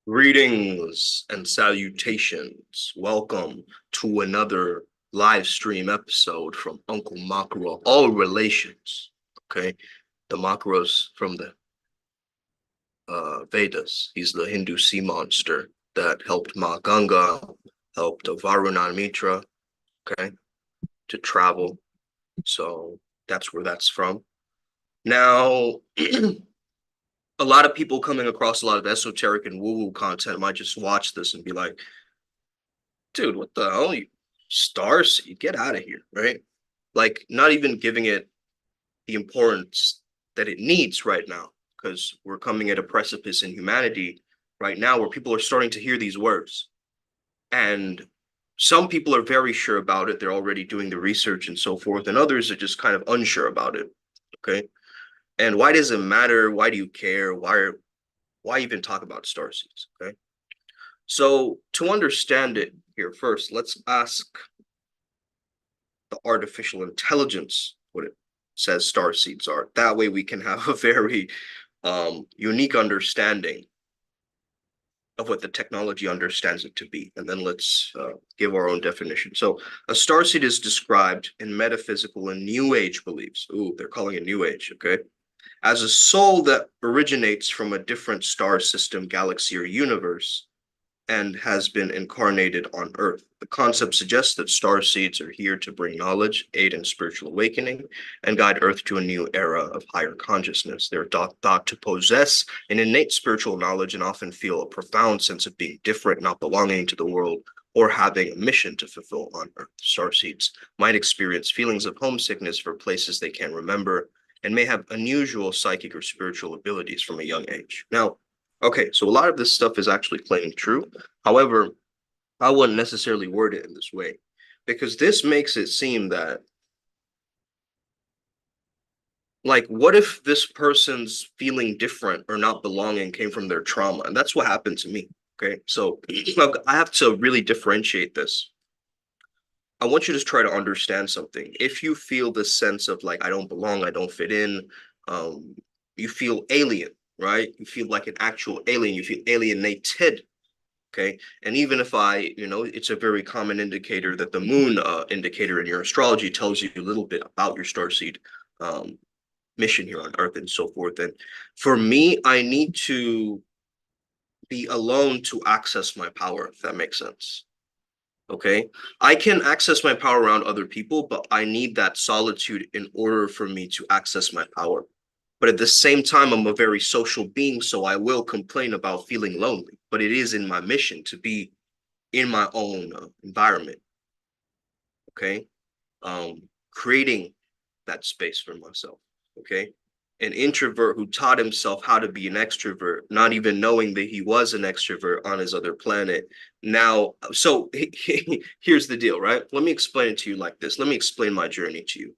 Greetings and salutations. Welcome to another live stream episode from Uncle Makara. All relations. Okay. The Makara's from the Vedas. He's the Hindu sea monster that helped Ma Ganga, helped Varuna Mitra, okay, to travel. So that's where that's from. Now, a lot of people coming across a lot of esoteric and woo-woo content might just watch this and be like, dude, what the hell? You Starseed, get out of here, right? Like, not even giving it the importance that it needs right now, because we're coming at a precipice in humanity right now where people are starting to hear these words. And some people are very sure about it. They're already doing the research and so forth, and others are just kind of unsure about it. Okay. And why does it matter? Why do you care? Why even talk about starseeds? Okay. So to understand it here first, let's ask the artificial intelligence what it says star seeds are. That way we can have a very unique understanding of what the technology understands it to be. And then let's give our own definition. So a star seed is described in metaphysical and new age beliefs. Ooh, they're calling it new age, okay? As a soul that originates from a different star system, galaxy, or universe, and has been incarnated on Earth. The concept suggests that star seeds are here to bring knowledge, aid in spiritual awakening, and guide Earth to a new era of higher consciousness. They're thought to possess an innate spiritual knowledge and often feel a profound sense of being different, not belonging to the world, or having a mission to fulfill on Earth. Star seeds might experience feelings of homesickness for places they can't remember, and may have unusual psychic or spiritual abilities from a young age. Now, okay, so a lot of this stuff is actually claiming true. However, I wouldn't necessarily word it in this way because this makes it seem that, like, what if this person's feeling different or not belonging came from their trauma? And that's what happened to me. Okay, so I have to really differentiate this. I want you to try to understand something. If you feel this sense of like, I don't belong, I don't fit in, you feel alien, right? You feel like an actual alien, you feel alienated. Okay. And even if it's a very common indicator that the moon indicator in your astrology tells you a little bit about your starseed um, mission here on Earth and so forth. And for me, I need to be alone to access my power, if that makes sense. Okay. I can access my power around other people, but I need that solitude in order for me to access my power. But at the same time, I'm a very social being, so I will complain about feeling lonely. But it is in my mission to be in my own environment. Okay. Creating that space for myself. Okay. An introvert who taught himself how to be an extrovert, not even knowing that he was an extrovert on his other planet. Now, so here's the deal, right? Let me explain it to you like this. Let me explain my journey to you.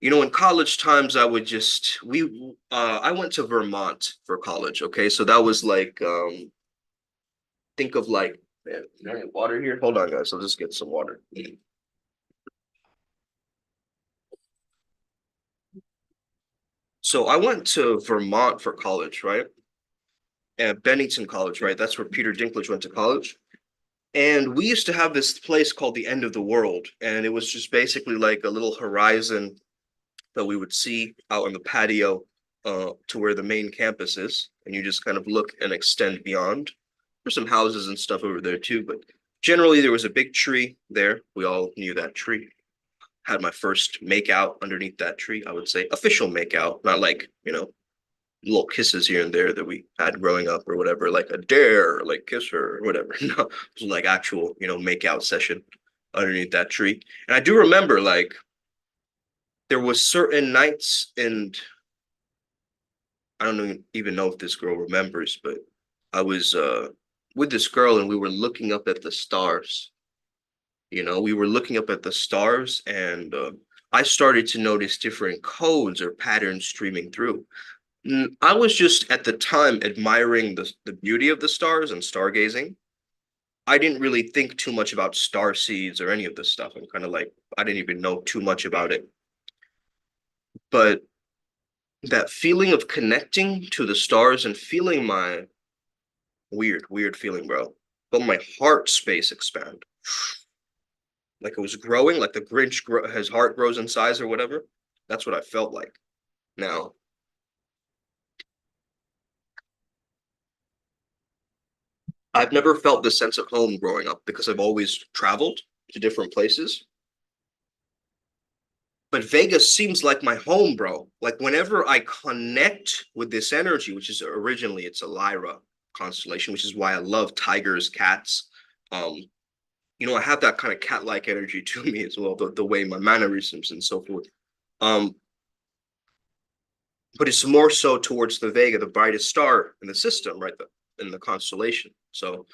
You know, in college times, I went to Vermont for college. Okay, so that was like, think of like, man, water here. Hold on, guys. I'll just get some water. So I went to Vermont for college, right? At Bennington College, right? That's where Peter Dinklage went to college. And we used to have this place called the End of the World, and it was just basically like a little horizon that we would see out on the patio to where the main campus is, and you just kind of look and extend beyond. There's some houses and stuff over there too, but generally there was a big tree there. We all knew that tree. Had my first make out underneath that tree, I would say official make out, not like, little kisses here and there that we had growing up or whatever, like a dare, like kiss her or whatever. No, it was like actual, make out session underneath that tree. And I do remember like there was certain nights, and I don't even know if this girl remembers, but I was with this girl and we were looking up at the stars. We were looking up at the stars, and I started to notice different codes or patterns streaming through. I was just at the time admiring the beauty of the stars and stargazing. I didn't really think too much about star seeds or any of this stuff. I'm kind of like, I didn't even know too much about it. But that feeling of connecting to the stars and feeling my Weird feeling, bro. But my heart space expand. Like it was growing, like the his heart grows in size or whatever. That's what I felt like. Now, I've never felt this sense of home growing up because I've always traveled to different places. But Vegas seems like my home, bro. Like whenever I connect with this energy, which is originally it's a Lyra constellation, which is why I love tigers, cats. Um, I have that kind of cat-like energy to me as well, the way my mannerisms and so forth. Um, but it's more so towards the Vega, the brightest star in the system, right? In the constellation. So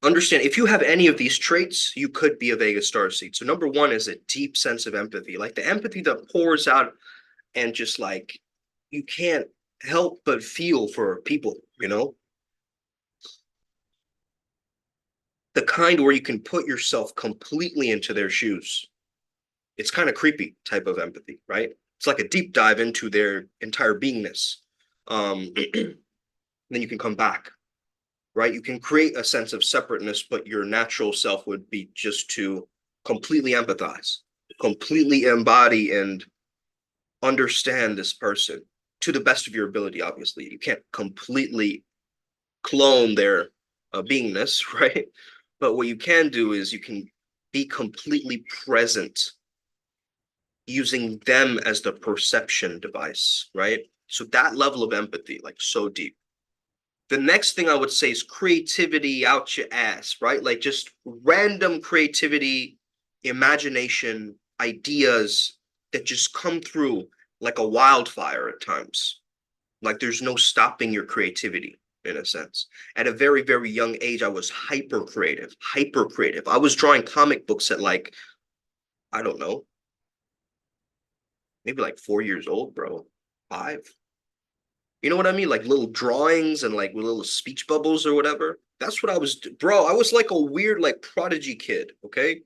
understand if you have any of these traits, you could be a Vega starseed. So number one is a deep sense of empathy, like the empathy that pours out and just like you can't help but feel for people, the kind where you can put yourself completely into their shoes. It's kind of creepy type of empathy, right? It's like a deep dive into their entire beingness. Then you can come back, right? You can create a sense of separateness, but your natural self would be just to completely empathize, completely embody and understand this person to the best of your ability. Obviously, you can't completely clone their beingness, right? But what you can do is you can be completely present using them as the perception device, right? So that level of empathy, like so deep. The next thing I would say is creativity out your ass, right? Like just random creativity, imagination, ideas that just come through like a wildfire at times. Like there's no stopping your creativity in a sense. At a very, very young age, I was hyper creative, hyper creative. I was drawing comic books at like, I don't know, maybe like 4 years old, bro. Five. You know what I mean? Like little drawings and like little speech bubbles or whatever. That's what I was, bro. I was like a weird, like prodigy kid. Okay.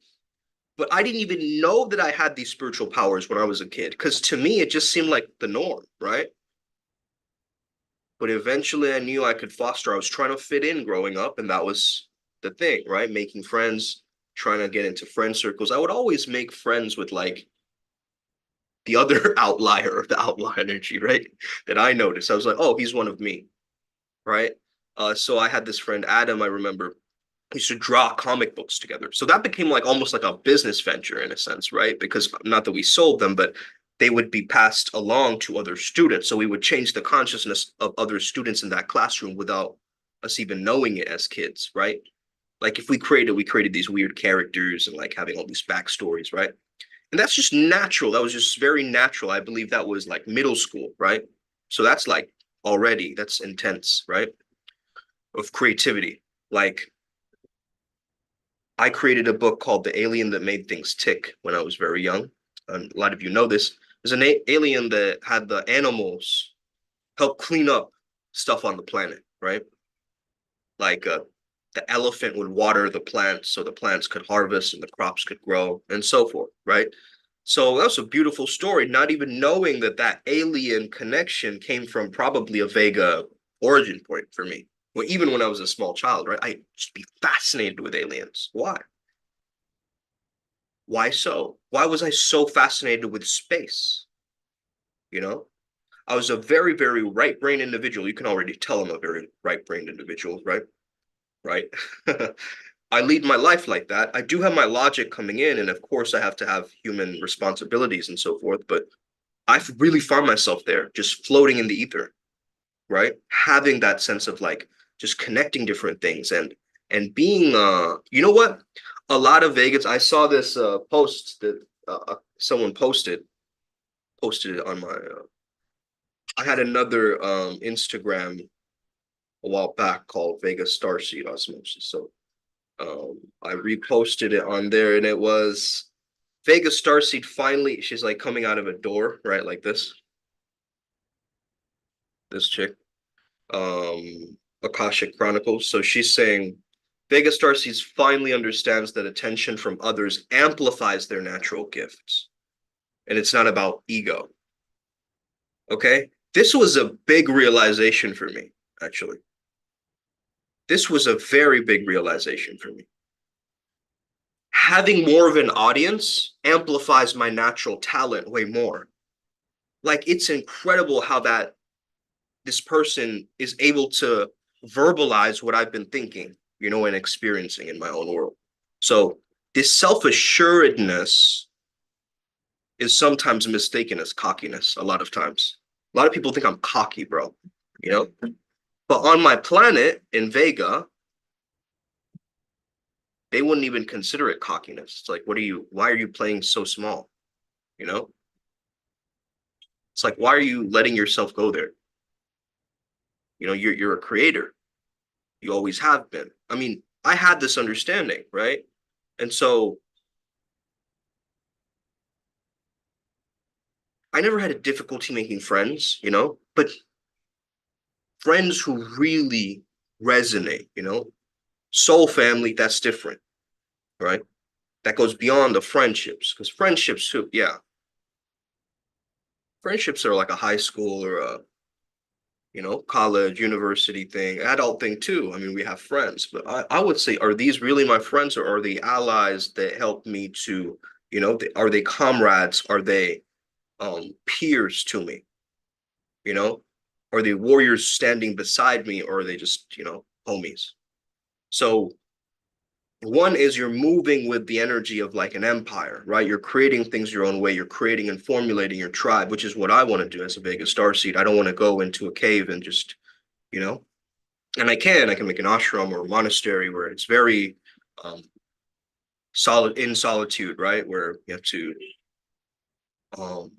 But I didn't even know that I had these spiritual powers when I was a kid. Because to me, it just seemed like the norm, right? But eventually I knew I could foster. I was trying to fit in growing up, and that was the thing, right? Making friends, trying to get into friend circles. I would always make friends with like the other outlier of the outlier energy, right? That I noticed. I was like, oh, he's one of me, right? So I had this friend, Adam, I remember, we used to draw comic books together. So that became like almost like a business venture in a sense, right? Because not that we sold them, but they would be passed along to other students. So we would change the consciousness of other students in that classroom without us even knowing it as kids, right? Like if we created these weird characters and like having all these backstories, right? And that's just natural. That was just very natural. I believe that was like middle school, right? So that's like already, that's intense, right? Of creativity. Like I created a book called The Alien That Made Things Tick when I was very young. And a lot of you know this. There's an alien that had the animals help clean up stuff on the planet, right? Like the elephant would water the plants so the plants could harvest and the crops could grow and so forth, right? So that was a beautiful story, not even knowing that that alien connection came from probably a Vega origin point for me. Well, even when I was a small child, right? I just be fascinated with aliens. Why? Why so? Why was I so fascinated with space? You know, I was a very, very right-brained individual. You can already tell I'm a very right-brained individual, right? Right. I lead my life like that. I do have my logic coming in, and of course, I have to have human responsibilities and so forth. But I've really found myself there, just floating in the ether, right? Having that sense of like just connecting different things and being you know what? A lot of Vegans, I saw this post that someone posted it on my I had another Instagram a while back called Vega Starseed Osmosis. So I reposted it on there and it was Vega Starseed finally, she's like coming out of a door, right? Like this chick. Akashic Chronicles. So she's saying Vega Starseeds finally understands that attention from others amplifies their natural gifts. And it's not about ego. Okay. This was a big realization for me, actually. this was a very big realization for me. Having more of an audience amplifies my natural talent way more. Like, it's incredible how that this person is able to verbalize what I've been thinking, and experiencing in my own world. So this self-assuredness is sometimes mistaken as cockiness a lot of times. A lot of people think I'm cocky, bro, you know? But on my planet in Vega, they wouldn't even consider it cockiness. It's like, why are you playing so small? You know? It's like, why are you letting yourself go there? You're a creator. You always have been. I mean, I had this understanding, right? And so I never had a difficulty making friends, but friends who really resonate, soul family, that's different, right? That goes beyond the friendships, because friendships too, yeah. Friendships are like a high school or a, college, university thing, adult thing too. I mean, we have friends, but I would say, are these really my friends, or are they allies that help me to, are they comrades? Are they peers to me? Are they warriors standing beside me, or are they just, homies? So one is you're moving with the energy of like an empire, right? You're creating things your own way. You're creating and formulating your tribe, which is what I want to do as a Vega Starseed. I don't want to go into a cave and just, you know, and I can make an ashram or a monastery where it's very solid in solitude, right? Where you have to um,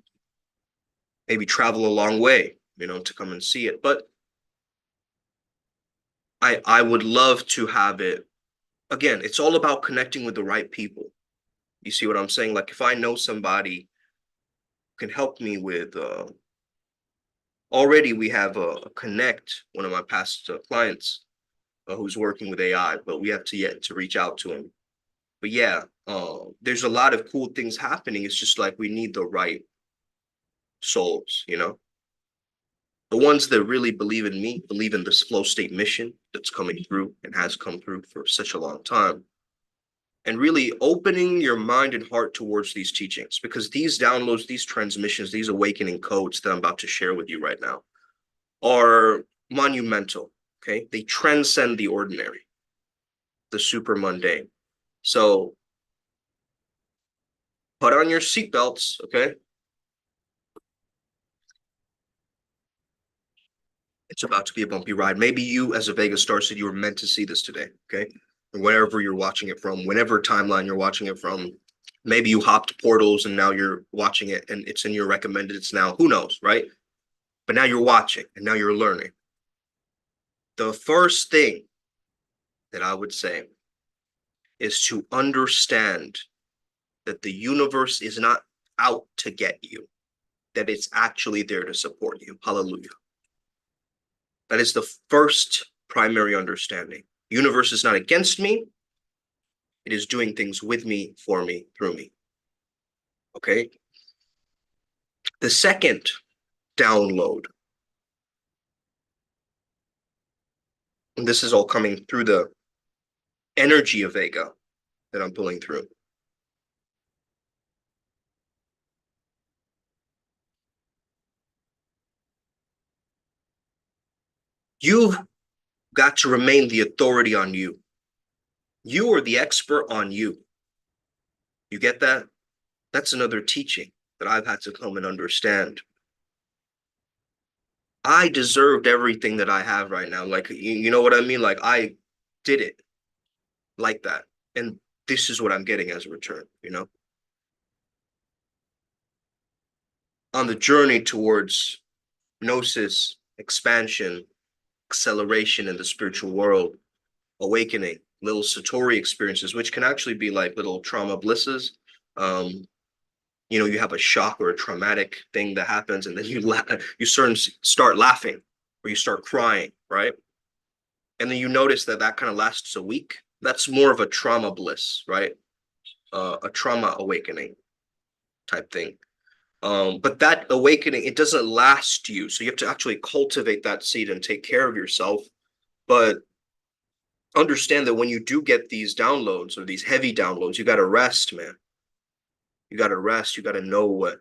maybe travel a long way, to come and see it. But I would love to have it. Again, it's all about connecting with the right people. You see what I'm saying? Like, if I know somebody who can help me with already we have a connect, one of my past clients who's working with AI, but we have to yet to reach out to him. But yeah, there's a lot of cool things happening. It's just like we need the right souls, the ones that really believe in me, believe in this flow state mission that's coming through and has come through for such a long time. And really opening your mind and heart towards these teachings, because these downloads, these transmissions, these awakening codes that I'm about to share with you right now are monumental. Okay, they transcend the ordinary, the super mundane. So put on your seatbelts. Okay, it's about to be a bumpy ride. Maybe you, as a Vega Starseed, you were meant to see this today. Okay, or wherever you're watching it from, whenever timeline you're watching it from. Maybe you hopped portals and now you're watching it and it's in your recommended. It's now, who knows, right? But now you're watching and now you're learning. The first thing that I would say is to understand that the universe is not out to get you, that it's actually there to support you. Hallelujah. That is the first primary understanding. The universe is not against me. It is doing things with me, for me, through me. Okay. The second download, and this is all coming through the energy of Vega that I'm pulling through. You've got to remain the authority on you. You are the expert on you. You get that? That's another teaching that I've had to come and understand. I deserved everything that I have right now. Like, you know what I mean? Like, I did it like that. And this is what I'm getting as a return, On the journey towards gnosis, expansion, acceleration in the spiritual world, awakening, little Satori experiences, which can actually be like little trauma blisses. You have a shock or a traumatic thing that happens, and then you start laughing or you start crying, right? And then you notice that kind of lasts a week. That's more of a trauma bliss, right? A trauma awakening type thing. But that awakening, it doesn't last you. So you have to actually cultivate that seed and take care of yourself. But understand that when you do get these downloads or these heavy downloads, you got to rest, man. You got to rest. You got to know what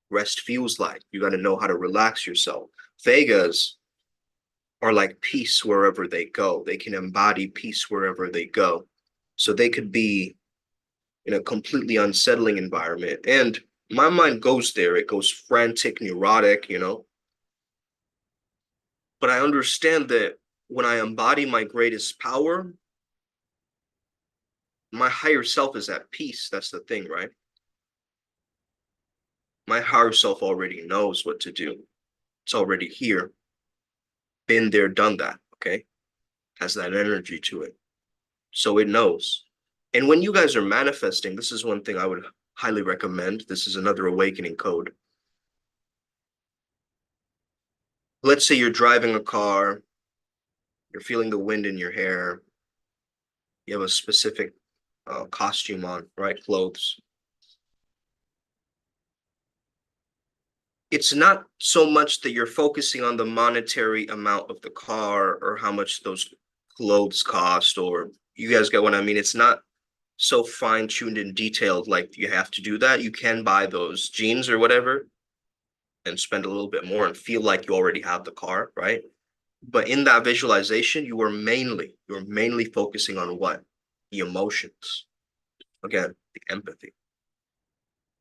rest feels like. You got to know how to relax yourself. Vegas are like peace wherever they go. They can embody peace wherever they go. So they could be in a completely unsettling environment. And my mind goes there. It goes frantic, neurotic, But I understand that when I embody my greatest power, my higher self is at peace. That's the thing, right? My higher self already knows what to do. It's already here. Been there, done that. Okay. Has that energy to it. So it knows. And when you guys are manifesting, this is one thing I would highly recommend. This is another awakening code. Let's say you're driving a car, you're feeling the wind in your hair, you have a specific costume on, right? Clothes. It's not so much that you're focusing on the monetary amount of the car or how much those clothes cost, or you guys get what I mean? It's not so fine-tuned and detailed like you have to do that. You can buy those jeans or whatever and spend a little bit more and feel like you already have the car, right? But in that visualization, you're mainly focusing on what? The emotions. Again, the empathy.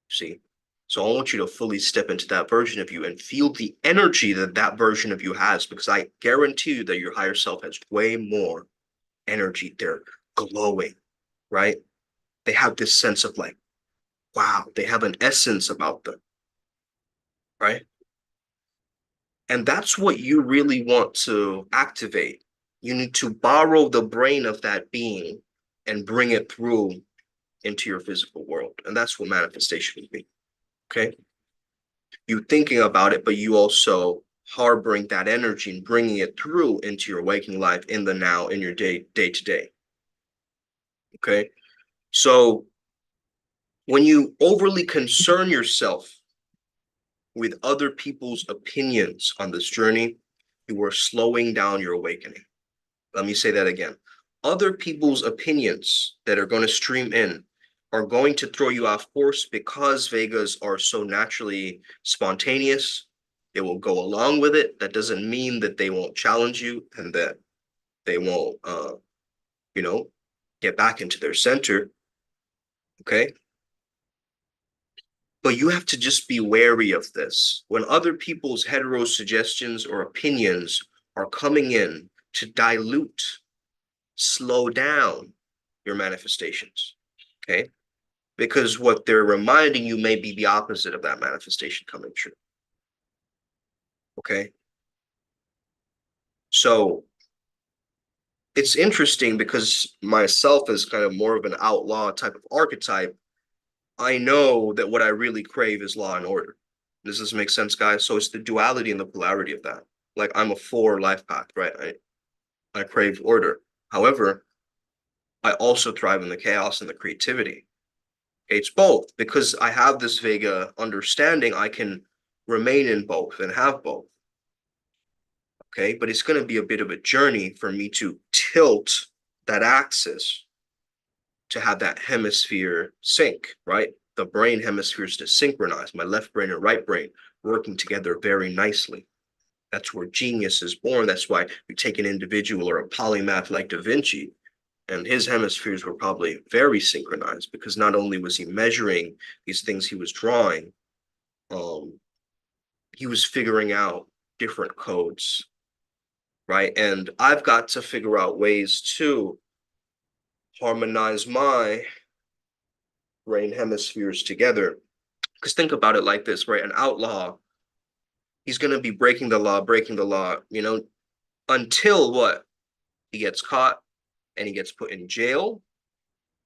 See? So I want you to fully step into that version of you and feel the energy that that version of you has, because I guarantee you that your higher self has way more energy. They're glowing, right? They have this sense of like, wow, they have an essence about them, right? And that's what you really want to activate. You need to borrow the brain of that being and bring it through into your physical world. And that's what manifestation would be. Okay. You thinking about it, but you also harboring that energy and bringing it through into your waking life in the now, in your day to day. Okay. So when you overly concern yourself with other people's opinions on this journey, you are slowing down your awakening. Let me say that again. Other people's opinions that are going to stream in are going to throw you off course because Vegas are so naturally spontaneous. They will go along with it. That doesn't mean that they won't challenge you and that they won't, you know, get back into their center. Okay. But you have to just be wary of this. When other people's hetero suggestions or opinions are coming in to dilute, slow down your manifestations. Okay. Because what they're reminding you may be the opposite of that manifestation coming true. Okay. So it's interesting because myself is kind of more of an outlaw type of archetype. I know that what I really crave is law and order. Does this make sense, guys? So it's the duality and the polarity of that. Like I'm a 4 life path, right? I crave order. However, I also thrive in the chaos and the creativity. It's both because I have this Vega understanding. I can remain in both and have both. Okay. But it's going to be a bit of a journey for me to tilt that axis to have that hemisphere sync, right? The brain hemispheres to synchronize, my left brain and right brain working together very nicely. That's where genius is born. That's why you take an individual or a polymath like Da Vinci, and his hemispheres were probably very synchronized because not only was he measuring these things he was drawing, um, he was figuring out different codes, right? And I've got to figure out ways to harmonize my brain hemispheres together. Because think about it like this, right? An outlaw, he's going to be breaking the law, until what? He gets caught and he gets put in jail.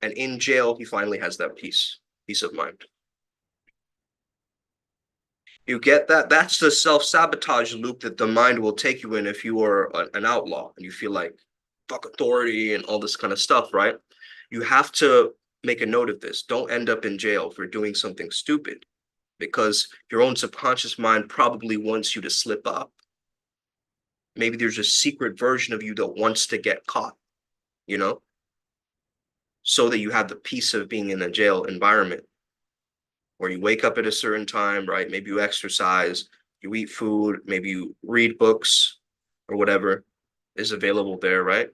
And in jail, he finally has that peace of mind. You get that? That's the self-sabotage loop that the mind will take you in if you are an outlaw and you feel like fuck authority and all this kind of stuff, right? You have to make a note of this. Don't end up in jail for doing something stupid because your own subconscious mind probably wants you to slip up. Maybe there's a secret version of you that wants to get caught. you know, so that you have the peace of being in a jail environment where you wake up at a certain time, right? Maybe you exercise, you eat food, maybe you read books or whatever is available there, right?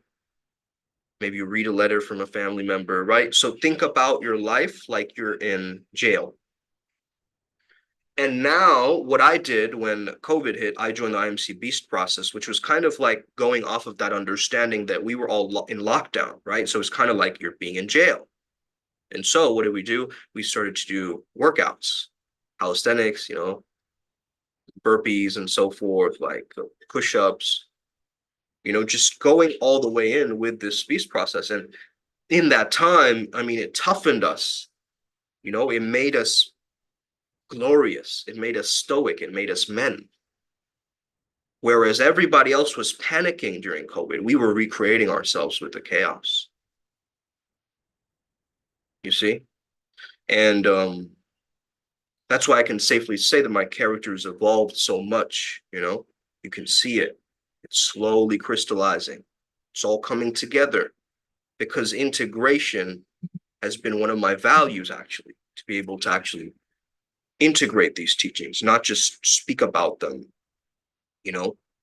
Maybe you read a letter from a family member, right? So think about your life like you're in jail. And now, what I did when COVID hit, I joined the IMC Beast process, which was kind of like going off of that understanding that we were all in lockdown, right? So it's kind of like you're being in jail. And so, what did we do? We started to do workouts, calisthenics, burpees and so forth, like push ups, just going all the way in with this Beast process. And in that time, I mean, it toughened us, it made us glorious, it made us stoic, it made us men. Whereas everybody else was panicking during COVID, we were recreating ourselves with the chaos. You see? And that's why I can safely say that my character's evolved so much, You can see it. It's slowly crystallizing. It's all coming together because integration has been one of my values, actually, to be able to actually integrate these teachings, not just speak about them.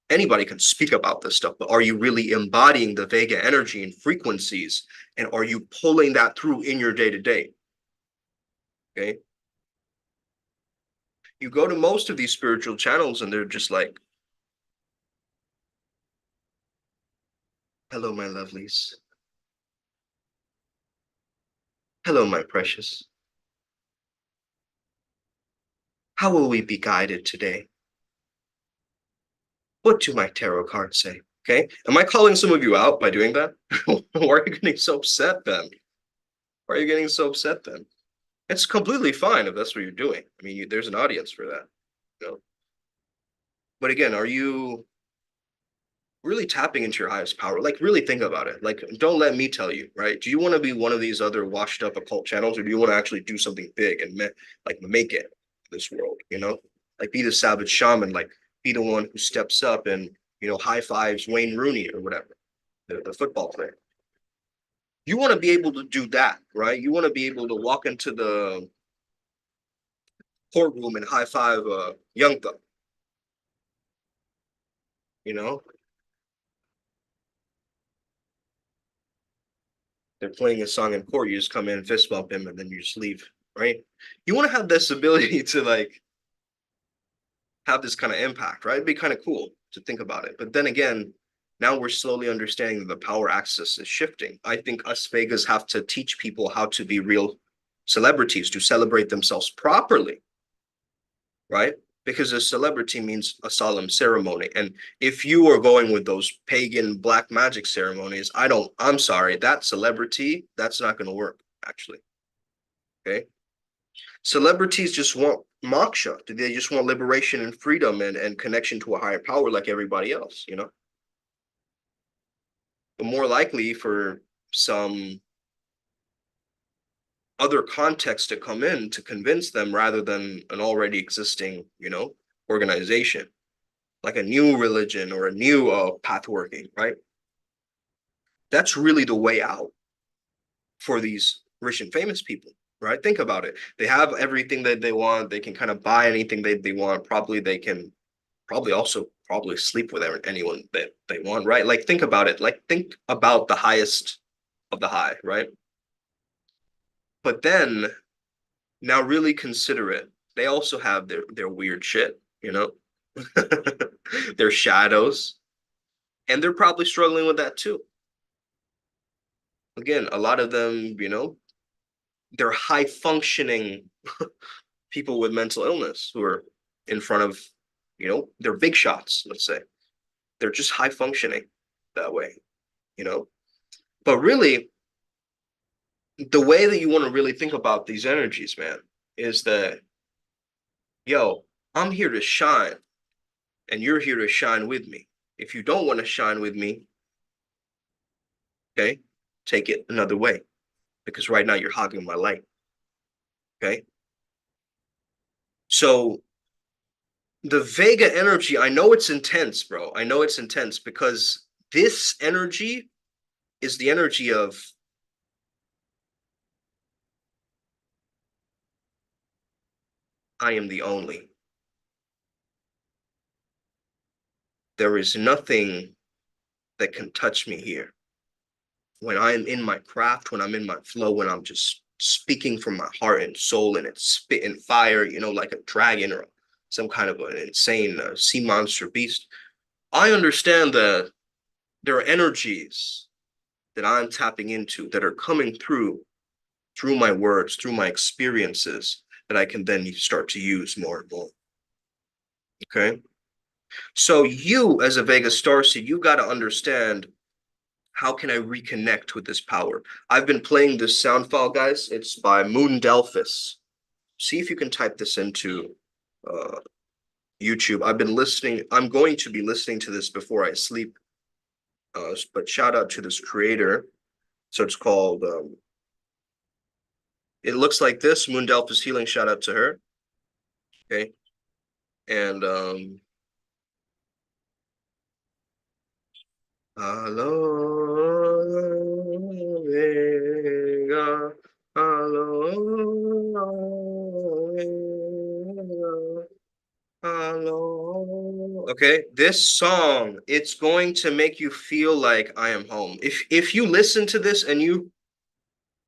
Anybody can speak about this stuff, but are you really embodying the Vega energy and frequencies? And are you pulling that through in your day to day? Okay. You go to most of these spiritual channels and they're just like, hello, my lovelies. Hello, my precious. How will we be guided today? What do my tarot cards say? Okay. Am I calling some of you out by doing that? Why are you getting so upset then? Why are you getting so upset then? It's completely fine if that's what you're doing. I mean, there's an audience for that. But again, are you really tapping into your highest power? Like, really think about it. Like, don't let me tell you, right? Do you want to be one of these other washed up occult channels, or do you want to actually do something big and make it in this world? Like be the savage shaman, like be the one who steps up and high fives Wayne Rooney or whatever, the football player. You want to be able to do that, right? You want to be able to walk into the courtroom and high five Young Thug, you know? They're playing a song in court, you just come in, fist bump him, and then you just leave, right? You want to have this ability to like have this kind of impact, right? It'd be kind of cool to think about it. But then again, now we're slowly understanding that the power axis is shifting. I think us Vegas have to teach people how to be real celebrities, to celebrate themselves properly, right? Because a celebrity means a solemn ceremony. And if you are going with those pagan black magic ceremonies, I'm sorry, that celebrity, that's not going to work, actually. Okay. Celebrities just want moksha. They just want liberation and freedom and connection to a higher power like everybody else, But more likely for some other context to come in to convince them rather than an already existing, organization, like a new religion or a new path working, right? That's really the way out for these rich and famous people, right? Think about it. They have everything that they want. They can kind of buy anything they want. Probably they can probably sleep with anyone that they want, right? Like think about it. Like think about the highest of the high, right? But then now really consider it. They also have their weird shit, their shadows, and they're probably struggling with that too. Again, a lot of them, they're high functioning people with mental illness who are in front of, they're big shots, let's say. They're just high functioning that way, you know. But really, the way that you want to really think about these energies, man, is that, yo, I'm here to shine, and you're here to shine with me. If you don't want to shine with me, okay, take it another way, because right now you're hogging my light, okay? So the Vega energy, I know it's intense, bro. I know it's intense because this energy is the energy of I am the only. There is nothing that can touch me here. When I'm in my craft, when I'm in my flow, when I'm just speaking from my heart and soul and it's spitting fire, like a dragon or some kind of an insane sea monster beast, I understand that there are energies that I'm tapping into that are coming through my words, through my experiences that I can then start to use more and more. Okay. So you as a Vega Starseed, you got to understand how can I reconnect with this power? I've been playing this sound file, guys. It's by Moon Delphus. See if you can type this into uh, YouTube. I've been listening. I'm going to be listening to this before I sleep. But shout out to this creator. So it's called, it looks like this, Moon Delphus Healing. Shout out to her. Okay. And hello, Vega. Hello, Vega. Hello. Okay, this song, it's going to make you feel like I am home. If you listen to this and you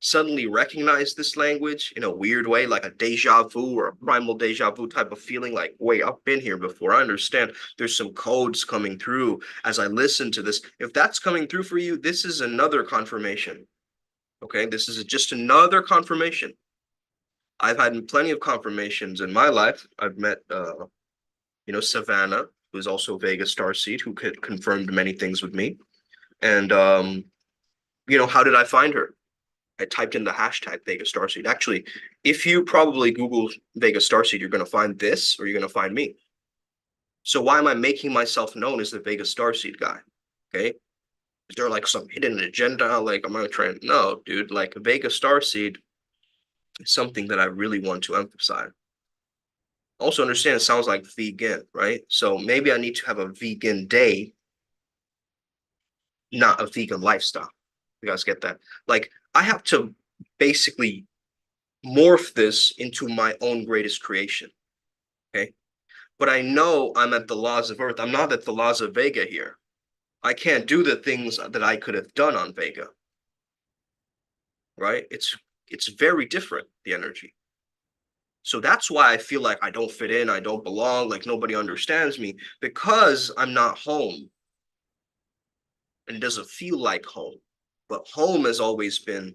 suddenly recognize this language in a weird way, like a deja vu or a primal deja vu type of feeling, like, wait, I've been here before. I understand there's some codes coming through as I listen to this. If that's coming through for you, this is another confirmation. Okay, this is just another confirmation. I've had plenty of confirmations in my life. I've met Savannah, who is also Vega Starseed, who could confirmed many things with me. And how did I find her? I typed in the hashtag Vega Starseed. Actually, if you probably Google Vega Starseed, you're going to find this or you're going to find me. So why am I making myself known as the Vega Starseed guy? Okay. Is there like some hidden agenda? Like, am I trying? No, dude, like Vega Starseed is something that I really want to emphasize. Also understand it sounds like vegan, right? So maybe I need to have a vegan day, not a vegan lifestyle. You guys get that? Like, I have to basically morph this into my own greatest creation. Okay. But I know I'm at the laws of Earth. I'm not at the laws of Vega here. I can't do the things that I could have done on Vega. Right? It's very different, the energy. So that's why I feel like I don't fit in, I don't belong, like nobody understands me, because I'm not home. And it doesn't feel like home. But home has always been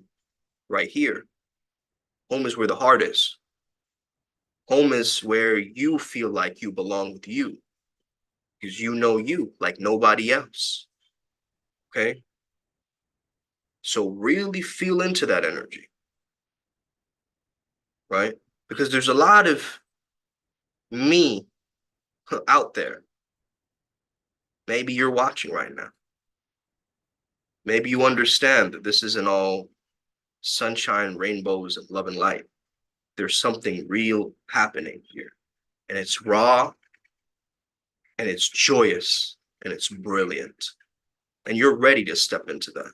right here. Home is where the heart is. Home is where you feel like you belong with you because you know you like nobody else. Okay. So really feel into that energy, right? Because there's a lot of me out there. Maybe you're watching right now. Maybe you understand that this isn't all sunshine, rainbows, and love and light. There's something real happening here. And it's raw, and it's joyous, and it's brilliant. And you're ready to step into that.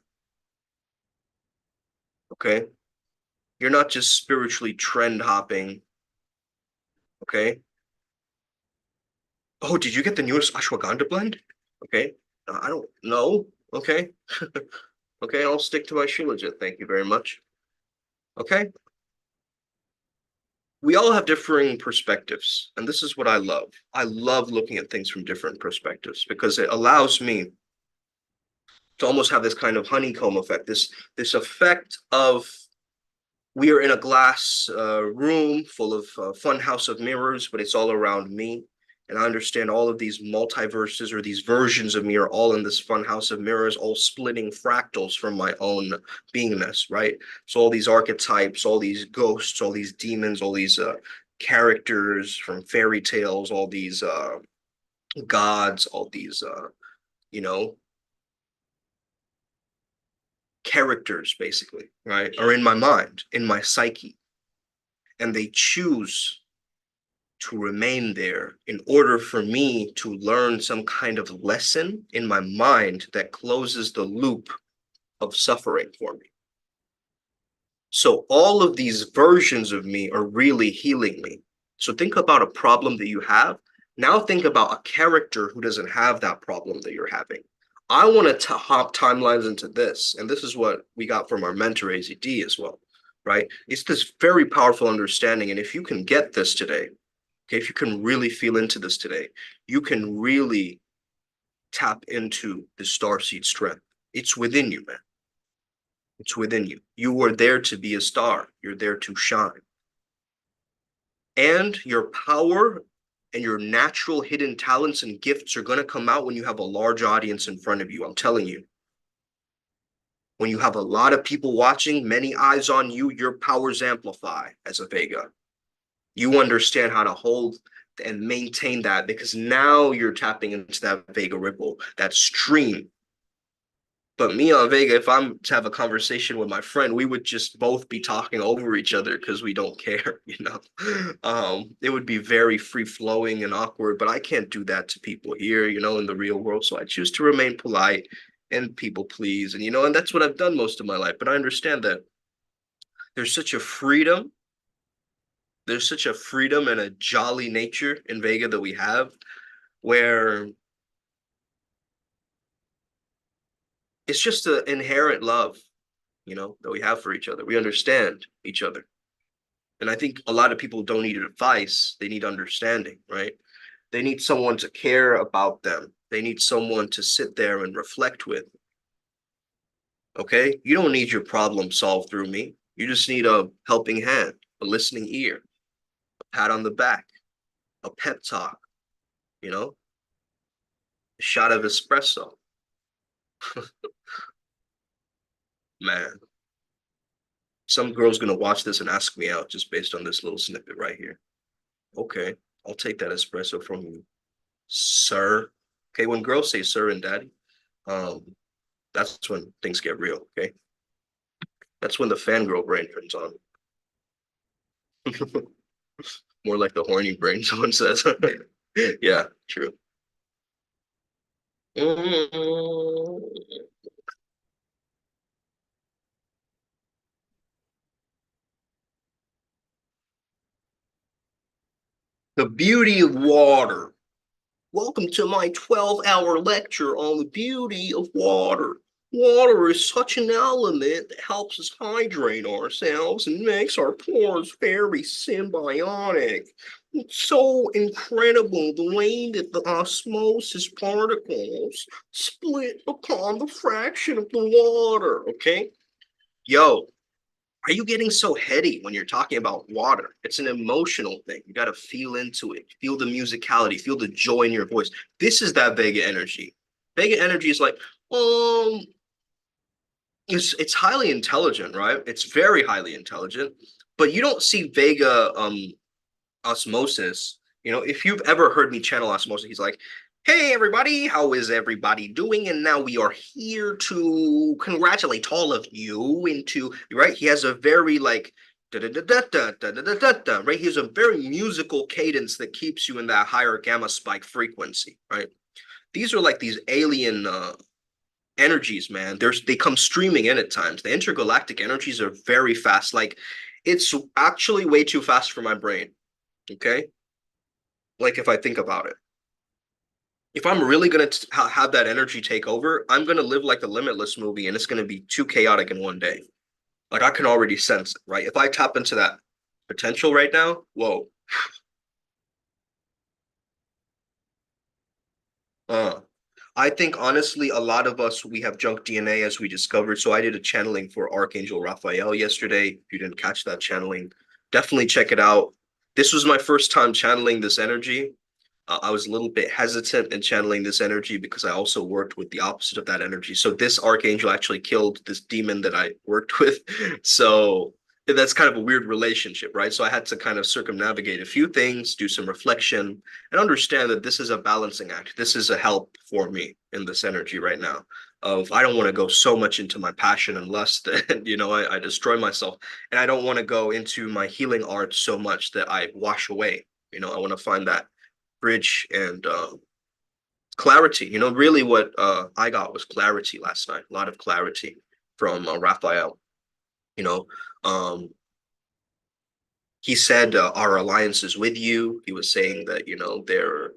Okay? You're not just spiritually trend hopping. Okay? Oh, did you get the newest ashwagandha blend? Okay. I don't know. Okay. Okay, I'll stick to my shilajit. Thank you very much. Okay. We all have differing perspectives, and this is what I love. I love looking at things from different perspectives because it allows me to almost have this kind of honeycomb effect, this effect of we are in a glass room full of fun house of mirrors, but it's all around me. And I understand all of these multiverses or these versions of me are all in this fun house of mirrors, all splitting fractals from my own beingness, right? So all these archetypes, all these ghosts, all these demons, all these characters from fairy tales, all these gods, all these, you know, characters basically, right, are in my mind, in my psyche. And they choose to remain there in order for me to learn some kind of lesson in my mind that closes the loop of suffering for me. So all of these versions of me are really healing me. So think about a problem that you have. Now think about a character who doesn't have that problem that you're having. I want to hop timelines into this, and this is what we got from our mentor AZD as well, right? It's this very powerful understanding, and if you can get this today, okay, if you can really feel into this today, you can really tap into the starseed strength. It's within you, man. It's within you. You are there to be a star. You're there to shine. And your power and your natural hidden talents and gifts are going to come out when you have a large audience in front of you. I'm telling you. When you have a lot of people watching, many eyes on you, your powers amplify as a Vega. You understand how to hold and maintain that because now you're tapping into that Vega ripple, that stream. But me on Vega, if I'm to have a conversation with my friend, we would just both be talking over each other because we don't care, you know. It would be very free flowing and awkward, but I can't do that to people here, you know, in the real world. So I choose to remain polite and people please, and you know, and that's what I've done most of my life. But I understand that there's such a freedom, there's such a freedom and a jolly nature in Vega that we have, where it's just an inherent love, you know, that we have for each other. We understand each other. And I think a lot of people don't need advice, they need understanding, right? They need someone to care about them. They need someone to sit there and reflect with. Okay? You don't need your problem solved through me. You just need a helping hand, a listening ear, a pat on the back, a pep talk, you know, a shot of espresso. Man, some girl's gonna watch this and ask me out just based on this little snippet right here. Okay, I'll take that espresso from you, sir. Okay, when girls say sir and daddy, um, that's when things get real. Okay, that's when the fangirl brain turns on. More like the horny brain, someone says. Yeah, true. The beauty of water. Welcome to my 12-hour lecture on the beauty of water. Water is such an element that helps us hydrate ourselves and makes our pores very symbiotic. It's so incredible the way that the osmosis particles split upon the fraction of the water. Okay? Yo, are you getting so heady when you're talking about water? It's an emotional thing. You got to feel into it, feel the musicality, feel the joy in your voice. This is that Vega energy. Vega energy is like, um, it's highly intelligent, right? It's very highly intelligent, but you don't see Vega osmosis. You know, if you've ever heard me channel osmosis, he's like, hey everybody, how is everybody doing? And now we are here to congratulate all of you into, right? He has a very like da da da da da da da da da da, right? He has a very musical cadence that keeps you in that higher gamma spike frequency, right? These are like these alien energies, man. They come streaming in at times. The intergalactic energies are very fast. Like it's actually way too fast for my brain. Okay, like if I think about it, if I'm really gonna have that energy take over, I'm gonna live like the Limitless movie, and it's gonna be too chaotic in one day. Like I can already sense it, right? If I tap into that potential right now, whoa. Uh, I think honestly, a lot of us we have junk DNA as we discovered. So I did a channeling for Archangel Raphael yesterday. If you didn't catch that channeling, definitely check it out. This was my first time channeling this energy. I was a little bit hesitant in channeling this energy because I also worked with the opposite of that energy. So this archangel actually killed this demon that I worked with. So that's kind of a weird relationship, right? So I had to kind of circumnavigate a few things, do some reflection, and understand that this is a balancing act. This is a help for me in this energy right now. Of I don't want to go so much into my passion and lust that I destroy myself, and I don't want to go into my healing art so much that I wash away. I want to find that bridge and clarity. Really what I got was clarity last night, a lot of clarity. from Raphael. You know, um, he said our alliance is with you. He was saying that they're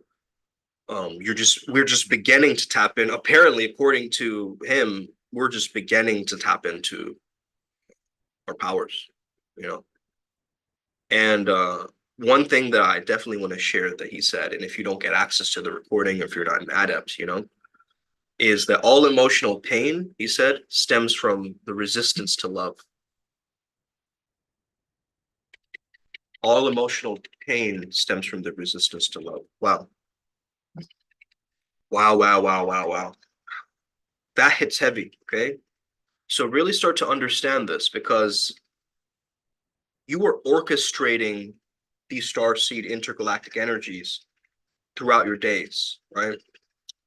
we're just beginning to tap in. Apparently, according to him, we're just beginning to tap into our powers. You know, and one thing that I definitely want to share that he said, and if you don't get access to the recording, if you're not an adept, is that all emotional pain, he said, stems from the resistance to love. All emotional pain stems from the resistance to love. Wow. Wow, wow, wow, wow, wow. That hits heavy, okay? So really start to understand this because you are orchestrating these starseed intergalactic energies throughout your days, right?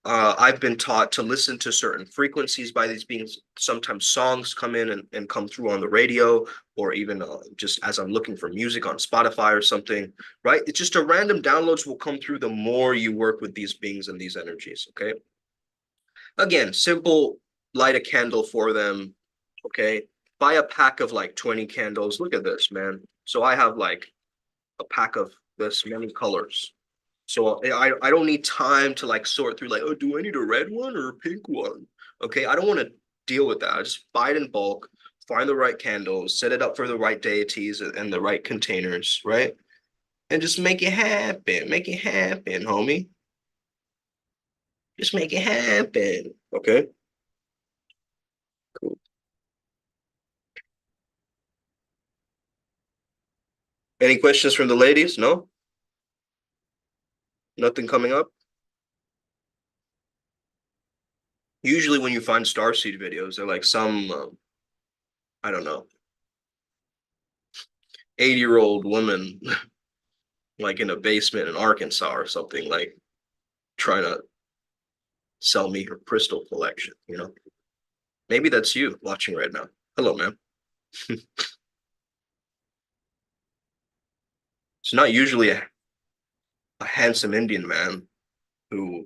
I've been taught to listen to certain frequencies by these beings. Sometimes songs come in and come through on the radio, or even just as I'm looking for music on Spotify or something, right? It's just a random downloads will come through the more you work with these beings and these energies, okay? Again, simple, light a candle for them, okay? Buy a pack of like 20 candles. Look at this, man. So I have like a pack of this many colors. So I don't need time to like sort through like, oh, do I need a red one or a pink one? Okay, I don't want to deal with that. I just buy it in bulk, find the right candles, set it up for the right deities and the right containers, right? And just make it happen. Make it happen, homie. Just make it happen. Okay, cool. Any questions from the ladies? No? Nothing coming up? Usually when you find Starseed videos, they're like some, I don't know, 80-year-old woman like in a basement in Arkansas or something, like trying to sell me her crystal collection. Maybe that's you watching right now. Hello, man. It's not usually a handsome Indian man who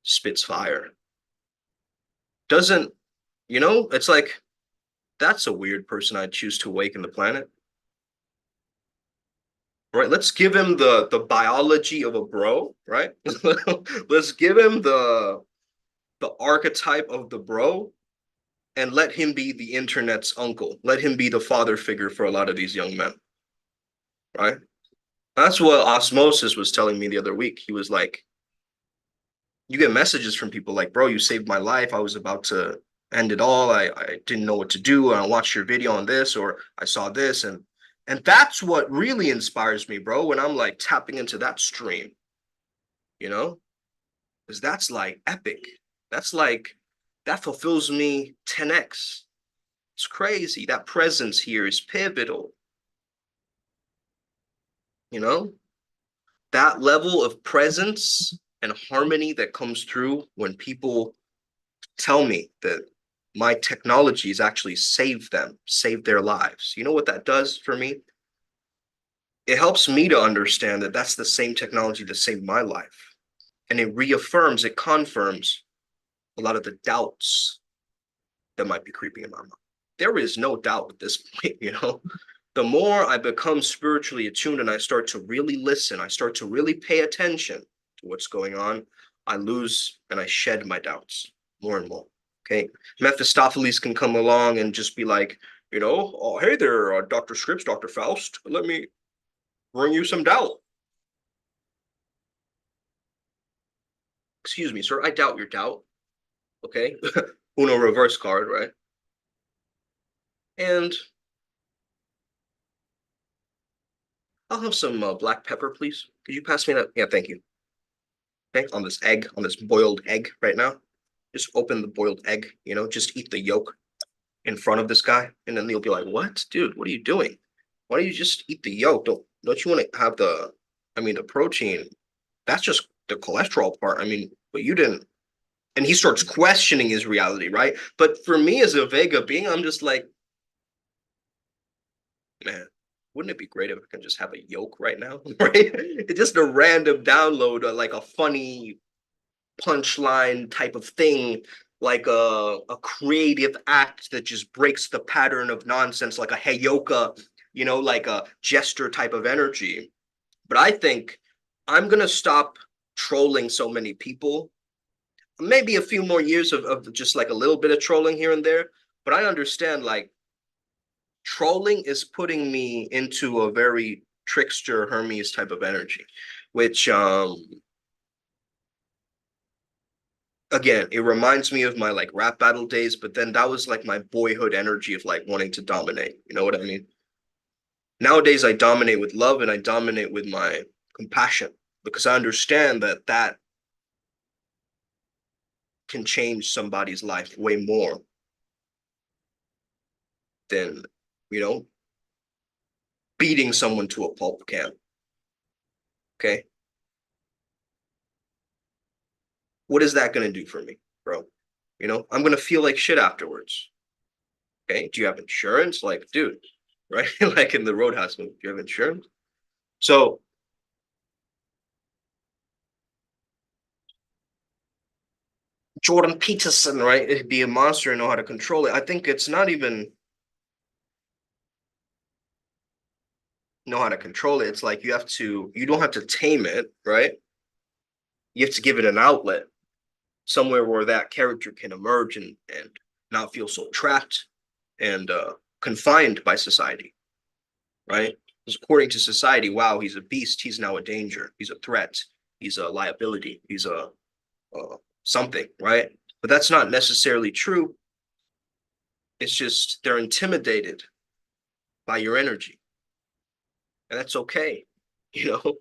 spits fire. Doesn't, it's like that's a weird person I'd choose to awaken the planet. Right? Let's give him the biology of a bro, right? Let's give him the archetype of the bro and let him be the internet's uncle. Let him be the father figure for a lot of these young men, right? That's what Osmosis was telling me the other week. He was like, you get messages from people like, bro, you saved my life. I was about to end it all. I didn't know what to do. And I watched your video on this, or I saw this. And that's what really inspires me, bro, when I'm like tapping into that stream, you know, because that's like epic. That's like, that fulfills me 10x. It's crazy. That presence here is pivotal, you know? That level of presence and harmony that comes through when people tell me that my technologies actually saved them, saved their lives. You know what that does for me? It helps me to understand that that's the same technology that saved my life. And it reaffirms, it confirms a lot of the doubts that might be creeping in my mind. There is no doubt at this point. The more I become spiritually attuned and I start to really listen, I start to really pay attention to what's going on, I lose and I shed my doubts more and more. Okay. Mephistopheles can come along and just be like, oh, hey there, Dr. Scripps, Dr. Faust, let me bring you some doubt. Excuse me, sir, I doubt your doubt. Okay. Uno reverse card, right? And I'll have some black pepper, please. Could you pass me that? Yeah, thank you. Okay, on this boiled egg right now. Just open the boiled egg, just eat the yolk in front of this guy. And then he'll be like, what? Dude, what are you doing? Why don't you just eat the yolk? Don't you want to have the protein? That's just the cholesterol part. But you didn't. And he starts questioning his reality, right? But for me as a Vega being, I'm just like, man, wouldn't it be great if I can just have a yolk right now? Right? It's just a random download, like a funny punchline type of thing. like a creative act that just breaks the pattern of nonsense, like a heyoka, like a jester type of energy. But I think I'm gonna stop trolling so many people. Maybe a few more years of just like a little bit of trolling here and there. But I understand like trolling is putting me into a very trickster Hermes type of energy, which again, it reminds me of my like rap battle days, but then that was like my boyhood energy of like wanting to dominate. You know what I mean? Nowadays, I dominate with love and I dominate with my compassion because I understand that that can change somebody's life way more than, you know, beating someone to a pulp can. Okay. What is that going to do for me, bro? I'm going to feel like shit afterwards. Okay. Do you have insurance? Like, dude, right? Like in the Roadhouse movie, do you have insurance? So Jordan Peterson, right? It'd be a monster and know how to control it. I think it's not even know how to control it. It's like you don't have to tame it, right? You have to give it an outlet somewhere where that character can emerge and not feel so trapped and confined by society, right? Because according to society, wow, he's a beast. He's now a danger. He's a threat. He's a liability. He's a something, right? But that's not necessarily true. It's just they're intimidated by your energy, and that's okay. You know,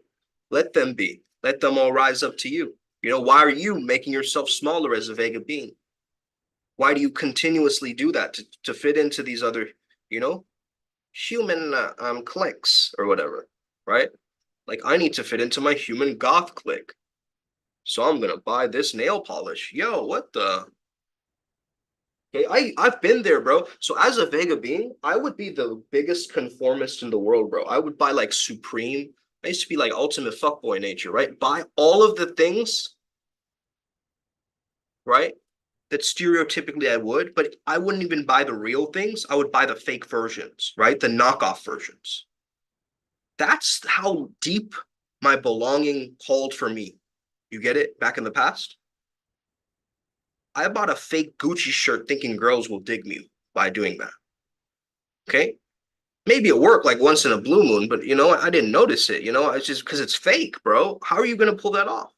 let them be. Let them all rise up to you. Why are you making yourself smaller as a Vega being? Why do you continuously do that to fit into these other, you know, human cliques or whatever, right? Like I need to fit into my human goth clique. So I'm gonna buy this nail polish. Yo, what the? Okay, I've been there, bro. So as a Vega being, I would be the biggest conformist in the world, bro. I would buy like Supreme. I used to be like ultimate fuckboy nature, right? Buy all of the things, right? That stereotypically I would, but I wouldn't even buy the real things. I would buy the fake versions, right? The knockoff versions. That's how deep my belonging called for me. You get it? Back in the past, I bought a fake Gucci shirt thinking girls will dig me by doing that. Okay. Maybe it worked like once in a blue moon, but I didn't notice it. It's just because it's fake, bro. How are you going to pull that off?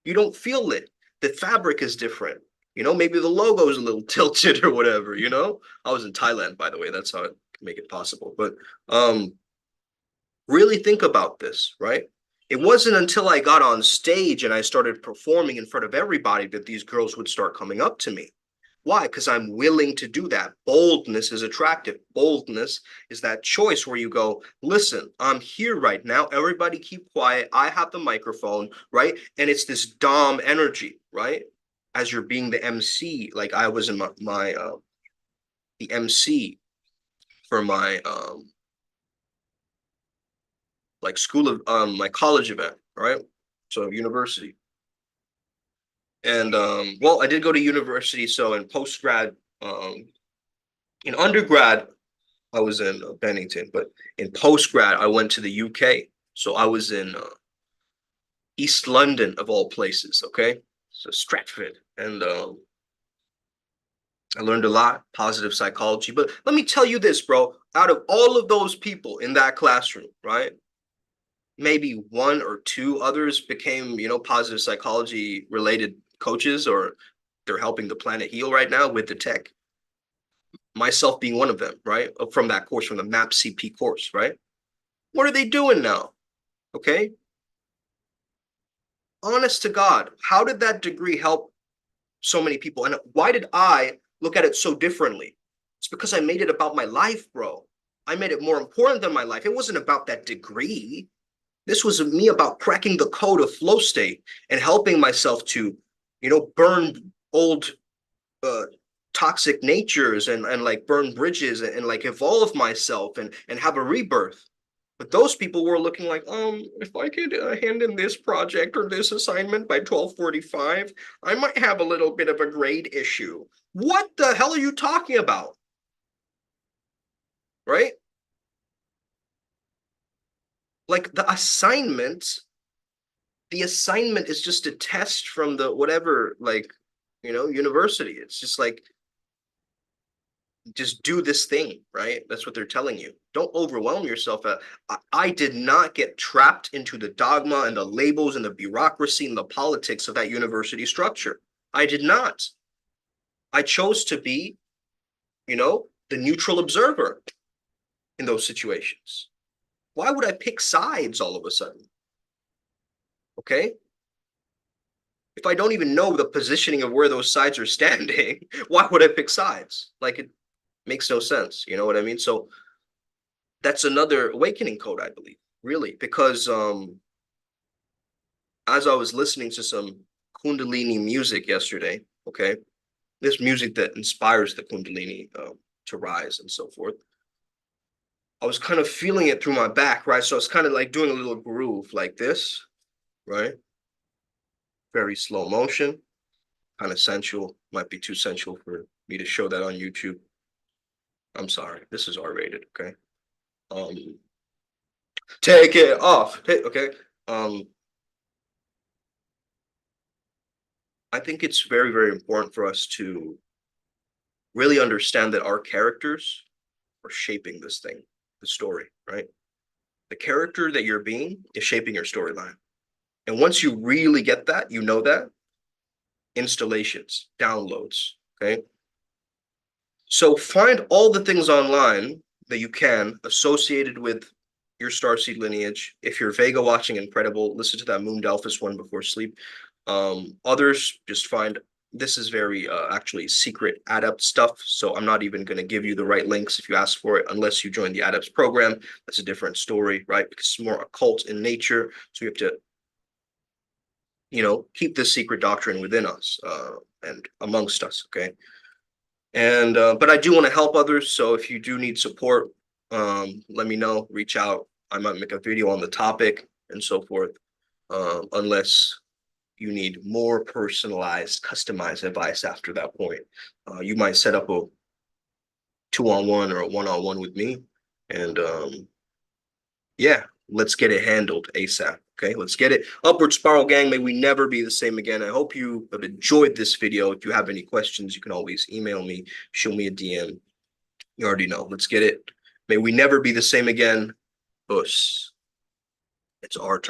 You don't feel it. The fabric is different. Maybe the logo is a little tilted or whatever. I was in Thailand, by the way. That's how it can make it possible. But really think about this, right? It wasn't until I got on stage and I started performing in front of everybody that these girls would start coming up to me. Why? Because I'm willing to do that. Boldness is attractive. Boldness is that choice where you go, listen, I'm here right now. Everybody keep quiet. I have the microphone, right? And it's this Dom energy, right? As you're being the MC, like I was in the MC for my like school of my college event, right? So university. And well, I did go to university, so in post grad, in undergrad, I was in Bennington, but in post grad, I went to the UK. So I was in East London of all places, okay? So Stratford. And I learned a lot, positive psychology. But let me tell you this, bro. Out of all of those people in that classroom, right? Maybe one or two others became, positive psychology related coaches, or they're helping the planet heal right now with the tech. Myself being one of them, right? From that course, from the MAP CP course, right? What are they doing now? Okay. Honest to God, how did that degree help so many people? And why did I look at it so differently? It's because I made it about my life, bro. I made it more important than my life. It wasn't about that degree. This was me about cracking the code of flow state and helping myself to, burn old toxic natures and like burn bridges and like evolve myself and have a rebirth. But those people were looking like, if I could hand in this project or this assignment by 12:45, I might have a little bit of a grade issue. What the hell are you talking about? Right? Like the assignment is just a test from the whatever, like, university. It's just like, just do this thing, right? That's what they're telling you. Don't overwhelm yourself. I did not get trapped into the dogma and the labels and the bureaucracy and the politics of that university structure. I did not. I chose to be, the neutral observer in those situations. Why would I pick sides all of a sudden? Okay? If I don't even know the positioning of where those sides are standing, why would I pick sides? Like, it makes no sense. You know what I mean? So that's another awakening code, I believe, really, because as I was listening to some Kundalini music yesterday, okay, this music that inspires the Kundalini to rise and so forth, I was kind of feeling it through my back, right? So it's kind of like doing a little groove like this, right? Very slow motion, kind of sensual. Might be too sensual for me to show that on YouTube. I'm sorry, this is R-rated, okay? Um, take it off, okay? Um, I think it's very, very important for us to really understand that our characters are shaping this thing, the story, right? The character that you're being is shaping your storyline. And once you really get that, that, installations, downloads, okay? So find all the things online that you can associated with your Starseed lineage. If you're Vega watching Incredible, listen to that Moon Delphis one before sleep. Others, just find, this is very actually secret adept stuff, so I'm not even going to give you the right links if you ask for it unless you join the adepts program. That's a different story, right? Because it's more occult in nature, so you have to keep this secret doctrine within us and amongst us, okay? And but I do want to help others, so if you do need support, let me know, reach out. I might make a video on the topic and so forth, unless you need more personalized, customized advice after that point. You might set up a 2-on-1 or a 1-on-1 with me, and yeah, let's get it handled ASAP. Okay, let's get it. Upward Spiral Gang, may we never be the same again. I hope you have enjoyed this video. If you have any questions, you can always email me, show me a DM. You already know. Let's get it. May we never be the same again. Us. It's our turn.